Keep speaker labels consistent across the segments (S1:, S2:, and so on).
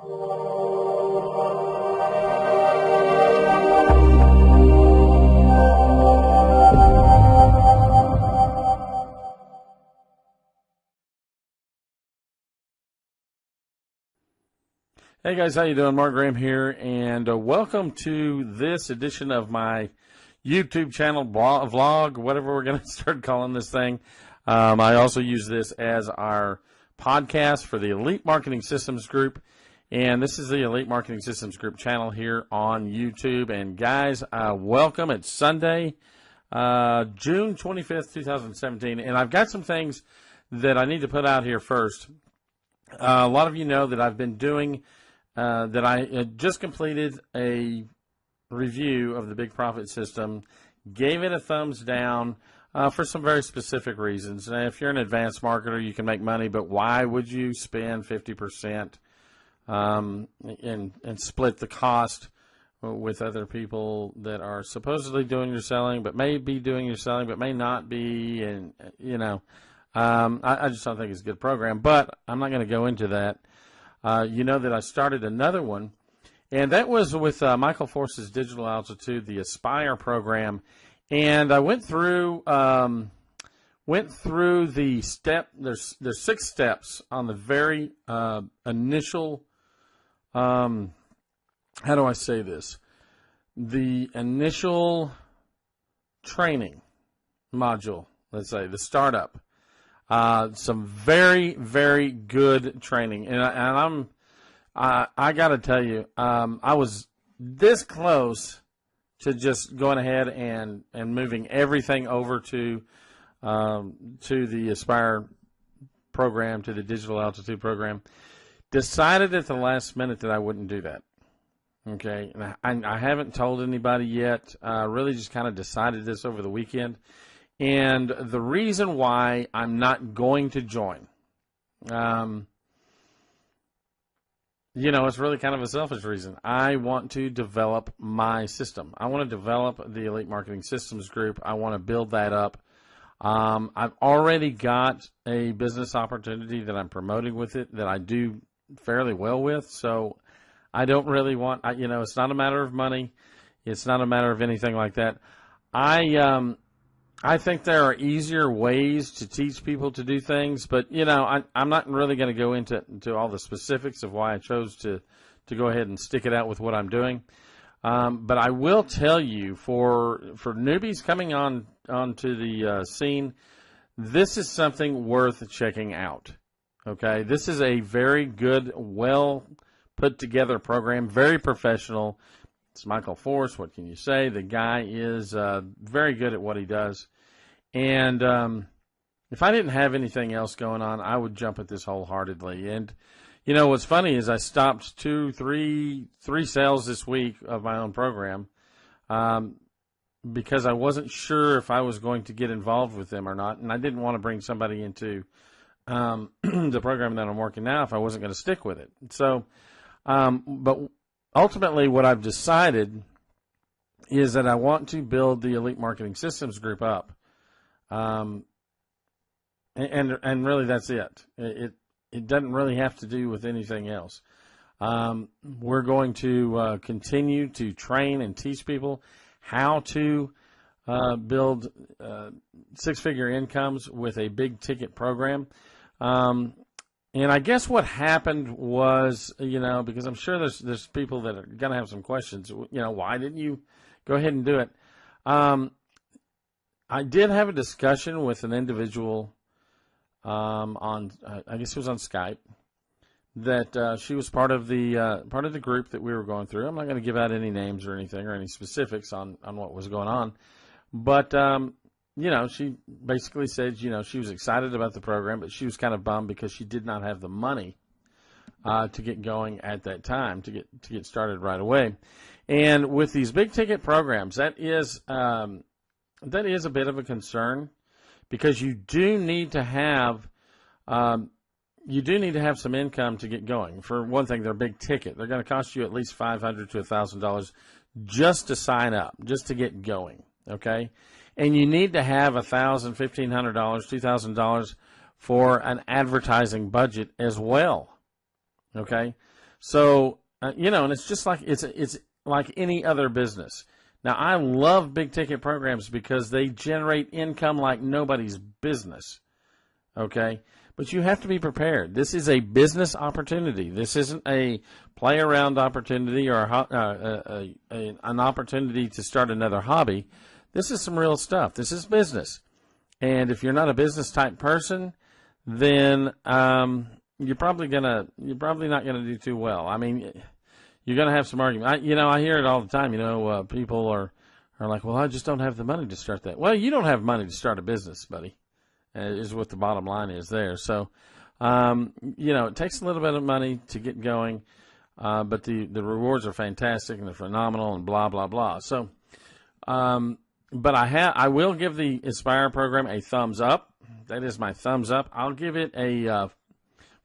S1: Hey guys, how you doing? Mark Graham here, and welcome to this edition of my YouTube channel, vlog, whatever we're going to start calling this thing. I also use this as our podcast for the Elite Marketing Systems Group, and this is the Elite Marketing Systems Group channel here on YouTube. And guys, welcome. It's Sunday, June 25th, 2017, and I've got some things that I need to put out here first. A lot of you know that I've been doing that I just completed a review of the Big Profit System, gave it a thumbs down for some very specific reasons. Now, if you're an advanced marketer, you can make money, but why would you spend 50% and split the cost with other people that are supposedly doing your selling, but may be doing your selling, but may not be? And, you know, I just don't think it's a good program, but I'm not going to go into that. You know that I started another one, and that was with Michael Force's Digital Altitude, the Aspire program. And I went through the step. There's 6 steps on the very initial. How do I say this? The initial training module. Let's say the startup. Some very, very good training, and I got to tell you, I was this close to just going ahead and moving everything over to the Aspire program, to the Digital Altitude program. Decided at the last minute that I wouldn't do that. Okay, and I haven't told anybody yet. Really, just kind of decided this over the weekend. And the reason why I'm not going to join, you know, it's really kind of a selfish reason. I want to develop my system. I want to develop the Elite Marketing Systems Group. I want to build that up. I've already got a business opportunity that I'm promoting with it that I do fairly well with. So I don't really want, you know, it's not a matter of money. It's not a matter of anything like that. I think there are easier ways to teach people to do things, but, you know, I'm not really going to go into all the specifics of why I chose to go ahead and stick it out with what I'm doing. But I will tell you, for newbies coming onto the scene, this is something worth checking out. Okay, this is a very good, well put together program, very professional. It's Michael Force. What can you say? The guy is very good at what he does. And if I didn't have anything else going on, I would jump at this wholeheartedly. And, you know, what's funny is I stopped three sales this week of my own program because I wasn't sure if I was going to get involved with them or not. And I didn't want to bring somebody into the program that I'm working now if I wasn't going to stick with it. So, but ultimately, what I've decided is that I want to build the Elite Marketing Systems Group up, and really that's it. It doesn't really have to do with anything else. We're going to continue to train and teach people how to build 6-figure incomes with a big ticket program. And I guess what happened was, you know, because I'm sure there's people that are going to have some questions, you know, why didn't you go ahead and do it? I did have a discussion with an individual on, I guess it was on Skype, that she was part of the group that we were going through. I'm not going to give out any names or anything or any specifics on what was going on, but you know, she basically said, you know, she was excited about the program, but she was kind of bummed because she did not have the money to get going at that time, to get started right away. And with these big ticket programs, that is a bit of a concern, because you do need to have some income to get going. For one thing, they're big ticket. They're going to cost you at least $500 to $1,000 just to sign up, just to get going. Okay. And you need to have $1,000, $1,500, $2,000 for an advertising budget as well. Okay, So, and it's just like it's like any other business. Now, I love big ticket programs because they generate income like nobody's business. Okay? But you have to be prepared. This is a business opportunity. This isn't a play around opportunity or an opportunity to start another hobby. This is some real stuff. This is business. And if you're not a business type person, then you're probably not gonna do too well. I mean, you're gonna have some argument. I hear it all the time. People are like, well, I just don't have the money to start that. Well, you don't have money to start a business, buddy. Is what the bottom line is there. So, it takes a little bit of money to get going, but the rewards are fantastic and they're phenomenal and blah blah blah. So, but I will give the Inspire program a thumbs up. That is my thumbs up. I'll give it a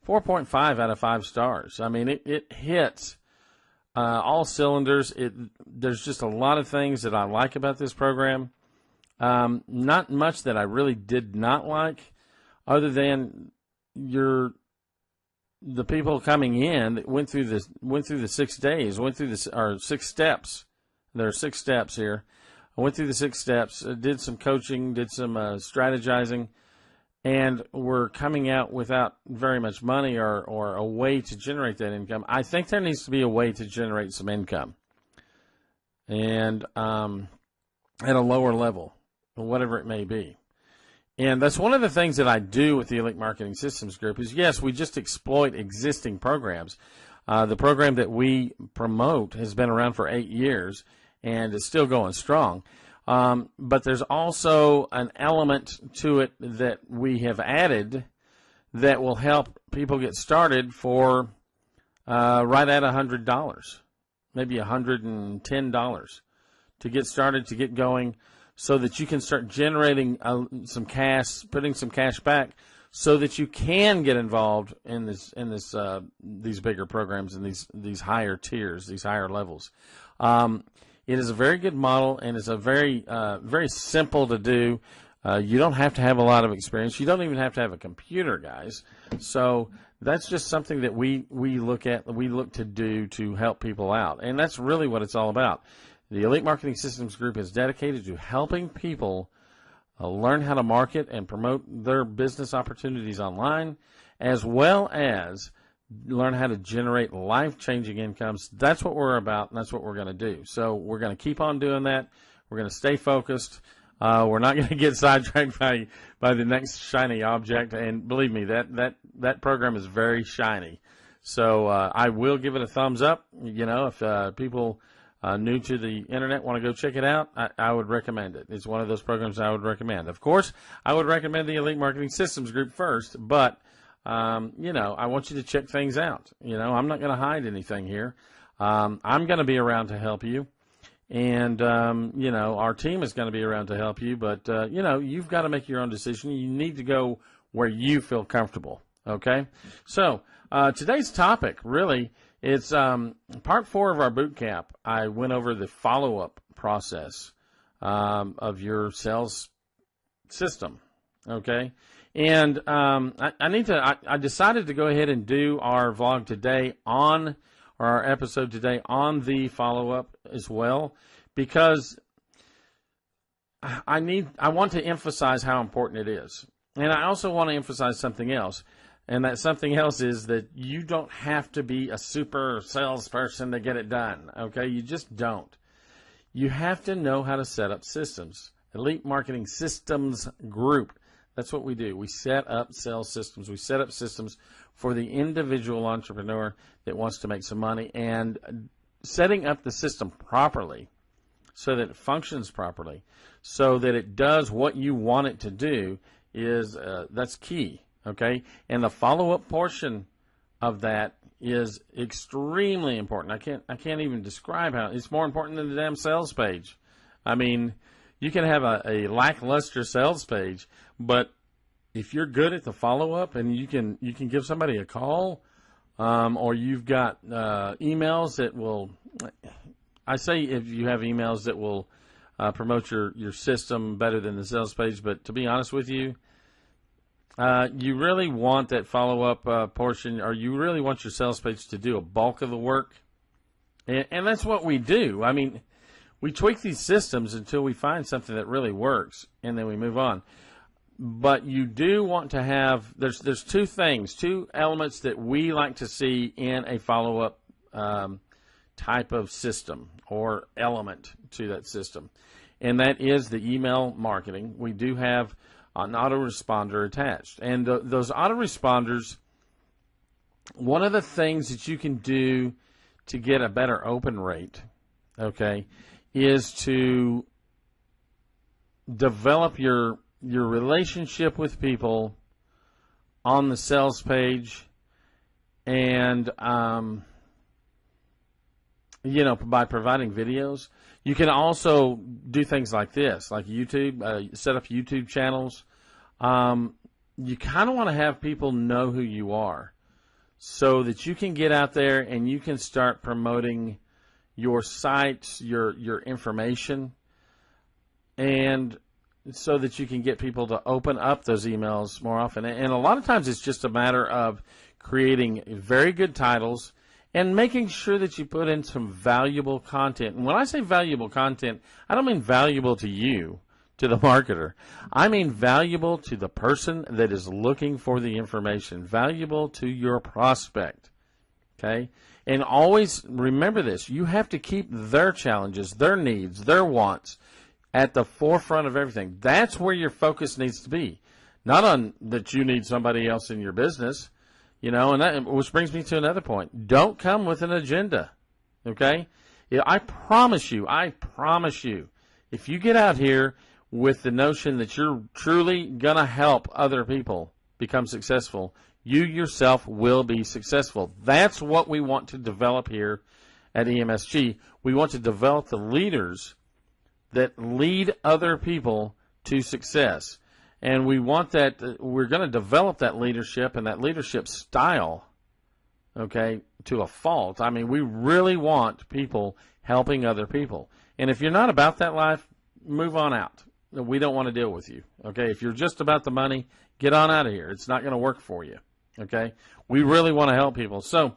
S1: 4.5 out of 5 stars. I mean, it hits all cylinders. There's just a lot of things that I like about this program. Not much that I really did not like, other than the people coming in that went through the 6 days, went through or 6 steps. There are 6 steps here. I went through the 6 steps, did some coaching, did some strategizing, and were coming out without very much money or a way to generate that income. I think there needs to be a way to generate some income, and at a lower level, whatever it may be. And that's one of the things that I do with the Elite Marketing Systems Group is, yes, we just exploit existing programs. The program that we promote has been around for 8 years and is still going strong. But there's also an element to it that we have added that will help people get started for right at $100, maybe $110 to get started, to get going, so that you can start generating some cash, putting some cash back, so that you can get involved in these bigger programs and these higher tiers, these higher levels. It is a very good model, and it's a very very simple to do. You don't have to have a lot of experience. You don't even have to have a computer, guys. So that's just something that we look to do to help people out, and that's really what it's all about. The Elite Marketing Systems Group is dedicated to helping people learn how to market and promote their business opportunities online, as well as learn how to generate life-changing incomes. That's what we're about, and that's what we're going to do. So we're going to keep on doing that. We're going to stay focused. We're not going to get sidetracked by the next shiny object. And believe me, that program is very shiny. So I will give it a thumbs up. If people new to the internet want to go check it out, I would recommend it. It's one of those programs I would recommend. Of course, I would recommend the Elite Marketing Systems Group first, but I want you to check things out. I'm not going to hide anything here. I'm going to be around to help you, and our team is going to be around to help you. But you've got to make your own decision. You need to go where you feel comfortable. Okay, so today's topic really. It's part 4 of our boot camp. I went over the follow-up process of your sales system, okay? And I decided to go ahead and do our vlog today or our episode today on the follow-up as well, because I want to emphasize how important it is. And I also want to emphasize something else. And that something else is that you don't have to be a super salesperson to get it done, okay? You just don't. You have to know how to set up systems. Elite Marketing Systems Group, that's what we do. We set up sales systems. We set up systems for the individual entrepreneur that wants to make some money, and setting up the system properly so that it functions properly, so that it does what you want it to do that's key. Okay, and the follow-up portion of that is extremely important. I can't even describe how it's more important than the damn sales page. I mean, you can have a lackluster sales page, but if you're good at the follow-up and you can give somebody a call, or you've got emails that will, I say if you have emails that will promote your system better than the sales page, but to be honest with you, you really want that follow-up portion, or you really want your sales page to do a bulk of the work. And that's what we do. I mean, we tweak these systems until we find something that really works, and then we move on. But you do want to have, there's two elements that we like to see in a follow-up type of system or element to that system. And that is the email marketing. We do have an autoresponder attached. And those autoresponders, one of the things that you can do to get a better open rate, okay, is to develop your relationship with people on the sales page, and by providing videos. You can also do things like this, like YouTube, set up YouTube channels. You kind of want to have people know who you are so that you can get out there and you can start promoting your sites, your information, and so that you can get people to open up those emails more often. And a lot of times it's just a matter of creating very good titles and making sure that you put in some valuable content. And when I say valuable content, I don't mean valuable to you, to the marketer. I mean valuable to the person that is looking for the information, valuable to your prospect, okay? And always remember this. You have to keep their challenges, their needs, their wants at the forefront of everything. That's where your focus needs to be. Not on that you need somebody else in your business, and that, which brings me to another point. Don't come with an agenda, okay? I promise you, if you get out here with the notion that you're truly going to help other people become successful, you yourself will be successful. That's what we want to develop here at EMSG. We want to develop the leaders that lead other people to success. And we want that, we're going to develop that leadership and that leadership style, okay, to a fault. I mean, we really want people helping other people. And if you're not about that life, move on out. We don't want to deal with you, okay? If you're just about the money, get on out of here. It's not going to work for you, okay? We really want to help people. So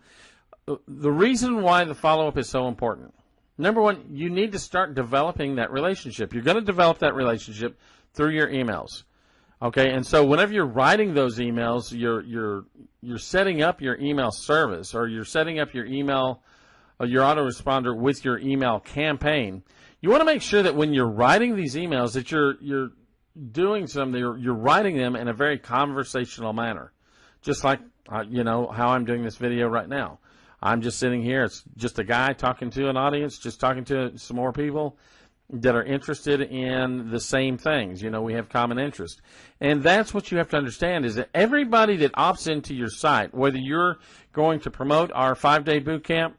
S1: the reason why the follow-up is so important, number one, you need to start developing that relationship. You're going to develop that relationship through your emails. Okay, and so whenever you're writing those emails, you're setting up your email service, or you're setting up your email, your autoresponder with your email campaign. You want to make sure that when you're writing these emails, that you're doing something, you're writing them in a very conversational manner, just like how I'm doing this video right now. I'm just sitting here. It's just a guy talking to an audience, just talking to some more people that are interested in the same things. We have common interest. And that's what you have to understand, is that everybody that opts into your site, whether you're going to promote our 5-day boot camp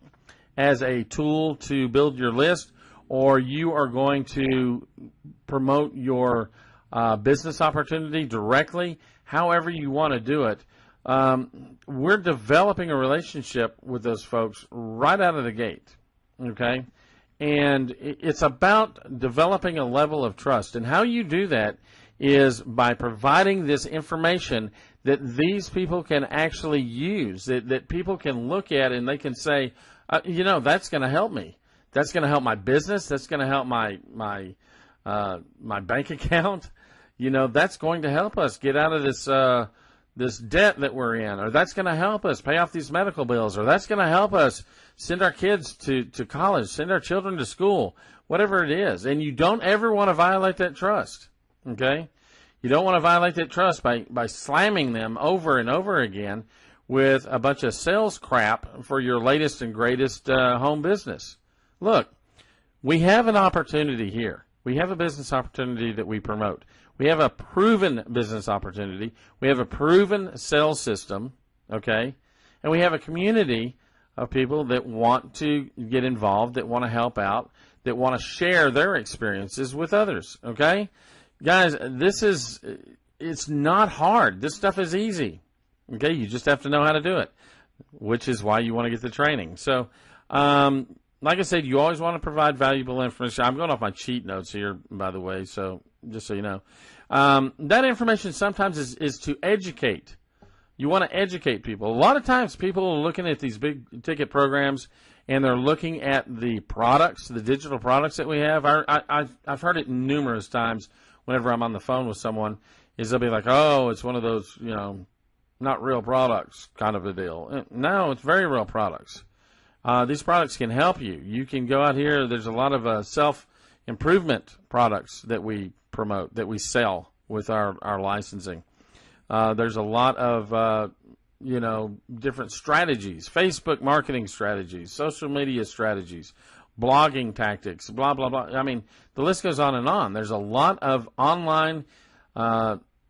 S1: as a tool to build your list, or you are going to promote your business opportunity directly, however you want to do it, we're developing a relationship with those folks right out of the gate, okay? And it's about developing a level of trust. And how you do that is by providing this information that these people can actually use, that people can look at and they can say, that's going to help me. That's going to help my business. That's going to help my bank account. That's going to help us get out of this debt that we're in, or that's going to help us pay off these medical bills, or that's going to help us send our kids to college, send our children to school, whatever it is. And you don't ever want to violate that trust, okay? You don't want to violate that trust by slamming them over and over again with a bunch of sales crap for your latest and greatest home business. Look, we have an opportunity here. We have a business opportunity that we promote. We have a proven business opportunity. We have a proven sales system, okay? And we have a community of people that want to get involved, that want to help out, that want to share their experiences with others, okay? Guys, it's not hard. This stuff is easy, okay? You just have to know how to do it, which is why you want to get the training. So, like I said, you always want to provide valuable information. I'm going off my cheat notes here, by the way, so just so you know. That information sometimes is to educate. You want to educate people. A lot of times people are looking at these big ticket programs and they're looking at the products, the digital products that we have. I've heard it numerous times whenever I'm on the phone with someone, is they'll be like, oh, it's one of those, not real products kind of a deal. No, it's very real products. These products can help you. You can go out here. There's a lot of self-improvement products that we promote, that we sell with our licensing. There's a lot of, different strategies, Facebook marketing strategies, social media strategies, blogging tactics, blah, blah, blah. I mean, the list goes on and on. There's a lot of online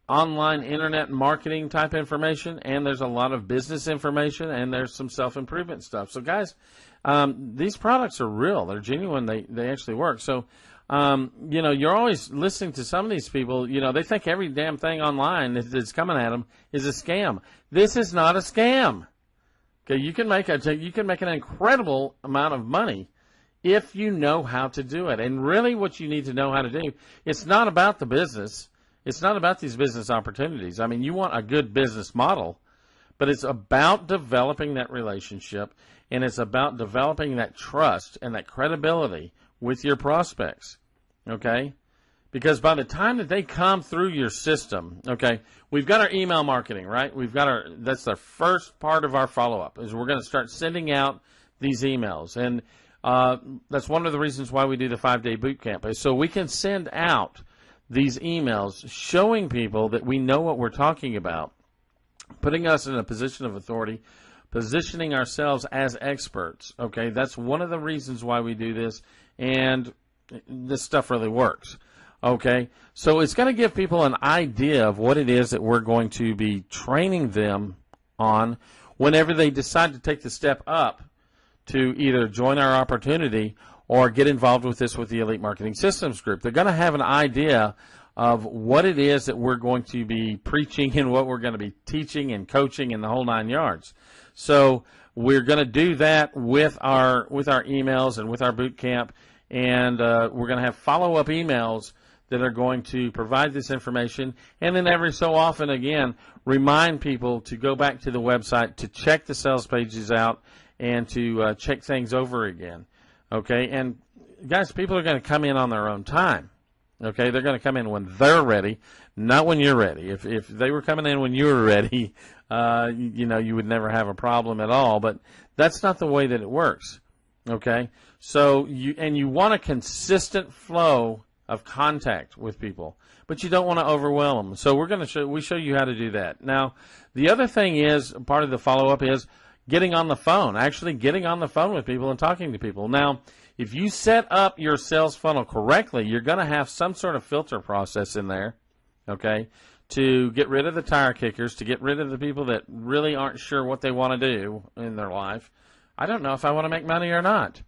S1: internet marketing type information, and there's a lot of business information, and there's some self-improvement stuff. So, guys, these products are real. They're genuine. They actually work. So, you're always listening to some of these people. They think every damn thing online that's coming at them is a scam. This is not a scam. Okay, you can make an incredible amount of money if you know how to do it. And really, what you need to know how to do, it's not about the business. It's not about these business opportunities. I mean, you want a good business model, but it's about developing that relationship, and it's about developing that trust and that credibility with your prospects, okay? Because by the time that they come through your system, okay, we've got our email marketing, right? That's the first part of our follow-up, is we're going to start sending out these emails. And that's one of the reasons why we do the 5-day boot camp, is so we can send out these emails showing people that we know what we're talking about, putting us in a position of authority, positioning ourselves as experts, okay? That's one of the reasons why we do this, and this stuff really works, okay? So it's going to give people an idea of what it is that we're going to be training them on whenever they decide to take the step up to either join our opportunity or get involved with this with the Elite Marketing Systems Group. They're going to have an idea of what it is that we're going to be preaching and what we're going to be teaching and coaching and the whole 9 yards. So we're going to do that with our emails and with our boot camp, and we're going to have follow-up emails that are going to provide this information, and then every so often, again, remind people to go back to the website, to check the sales pages out, and to check things over again. Okay, and guys, people are going to come in on their own time. Okay, they're going to come in when they're ready, not when you're ready. If they were coming in when you were ready, you would never have a problem at all. But that's not the way that it works. Okay, so you want a consistent flow of contact with people, but you don't want to overwhelm them. So we show you how to do that. Now, the other thing is, part of the follow-up is getting on the phone, actually getting on the phone with people and talking to people. Now, if you set up your sales funnel correctly, you're going to have some sort of filter process in there, okay, to get rid of the tire kickers, to get rid of the people that really aren't sure what they want to do in their life. I don't know if I want to make money or not.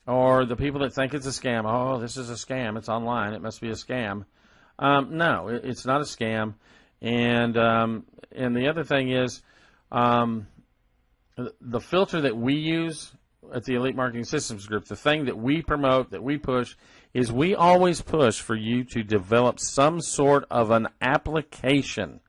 S1: Or the people that think it's a scam. Oh, this is a scam. It's online. It must be a scam. No, it's not a scam. And the other thing is, the filter that we use at the Elite Marketing Systems Group, the thing that we promote, that we push, is we always push for you to develop some sort of an application,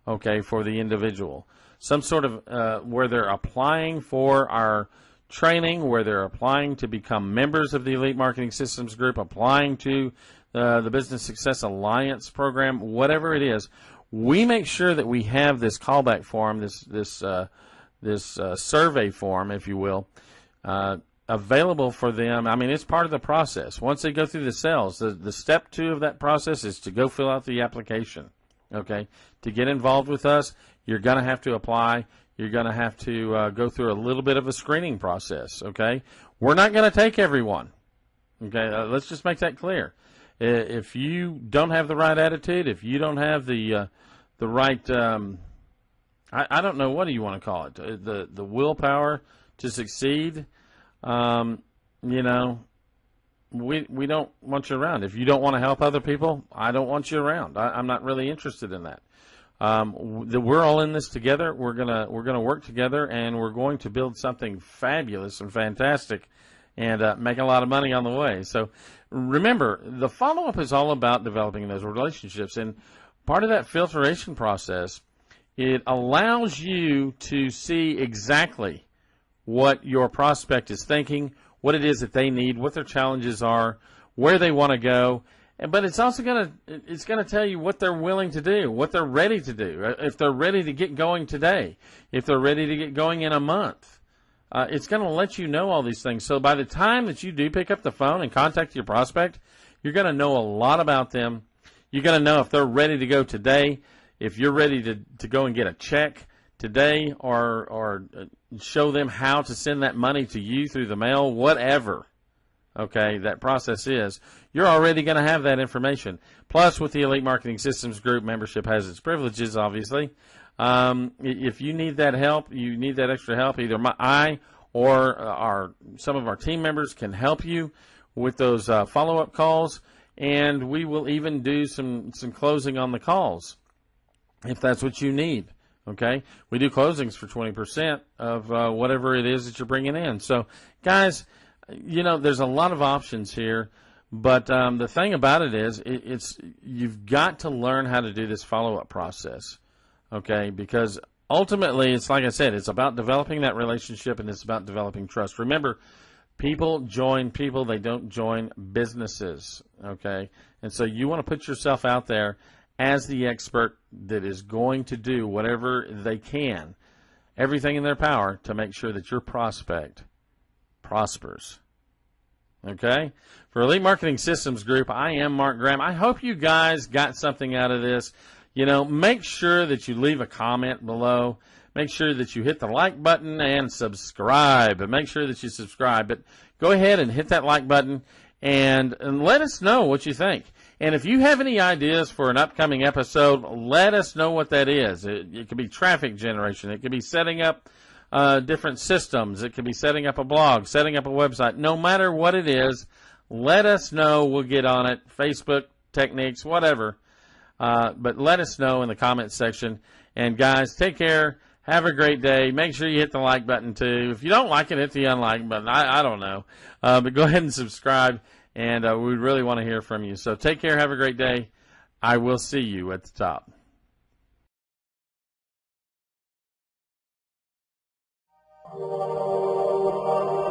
S1: okay, for the individual. Some sort of where they're applying for our training, where they're applying to become members of the Elite Marketing Systems Group, applying to the Business Success Alliance program, whatever it is. We make sure that we have this callback form, this survey form, if you will, available for them. I mean, it's part of the process. Once they go through the sales, the step 2 of that process is to go fill out the application. Okay, to get involved with us, you're going to have to apply. You're going to have to go through a little bit of a screening process. Okay, we're not going to take everyone. Okay, let's just make that clear. If you don't have the right attitude, if you don't have the right, I don't know, what do you want to call it? The willpower to succeed. We don't want you around. If you don't want to help other people, I don't want you around. I'm not really interested in that. We're all in this together. We're gonna work together, and we're going to build something fabulous and fantastic. and make a lot of money on the way. So remember, the follow-up is all about developing those relationships. And part of that filtration process, it allows you to see exactly what your prospect is thinking, what it is that they need, what their challenges are, where they want to go. But it's also going to tell you what they're willing to do, what they're ready to do, if they're ready to get going today, if they're ready to get going in a month. It's going to let you know all these things. So by the time that you do pick up the phone and contact your prospect, you're going to know a lot about them. You're going to know if they're ready to go today, if you're ready to go and get a check today, or show them how to send that money to you through the mail, whatever. Okay, that process is, you're already going to have that information. Plus, with the Elite Marketing Systems Group, membership has its privileges, obviously. If you need that help, you need that extra help, either I or some of our team members can help you with those follow-up calls, and we will even do some closing on the calls if that's what you need. Okay, we do closings for 20% of whatever it is that you're bringing in. So, guys, you know, there's a lot of options here, but the thing about it is, it's you've got to learn how to do this follow-up process, okay? Because ultimately, it's like I said, it's about developing that relationship, and it's about developing trust. Remember, people join people, they don't join businesses, okay? And so you want to put yourself out there as the expert that is going to do whatever they can, everything in their power, to make sure that your prospect prospers. Okay? For Elite Marketing Systems Group, I am Mark Graham. I hope you guys got something out of this. You know, make sure that you leave a comment below. Make sure that you hit the like button and subscribe. And make sure that you subscribe. But go ahead and hit that like button and let us know what you think. And if you have any ideas for an upcoming episode, let us know what that is. It could be traffic generation. It could be setting up different systems. It could be setting up a blog, setting up a website. No matter what it is, let us know. We'll get on it. Facebook, techniques, whatever. But let us know in the comments section. And, guys, take care. Have a great day. Make sure you hit the like button, too. If you don't like it, hit the unlike button. I don't know. But go ahead and subscribe. And we really want to hear from you. So take care. Have a great day. I will see you at the top.
S2: Oh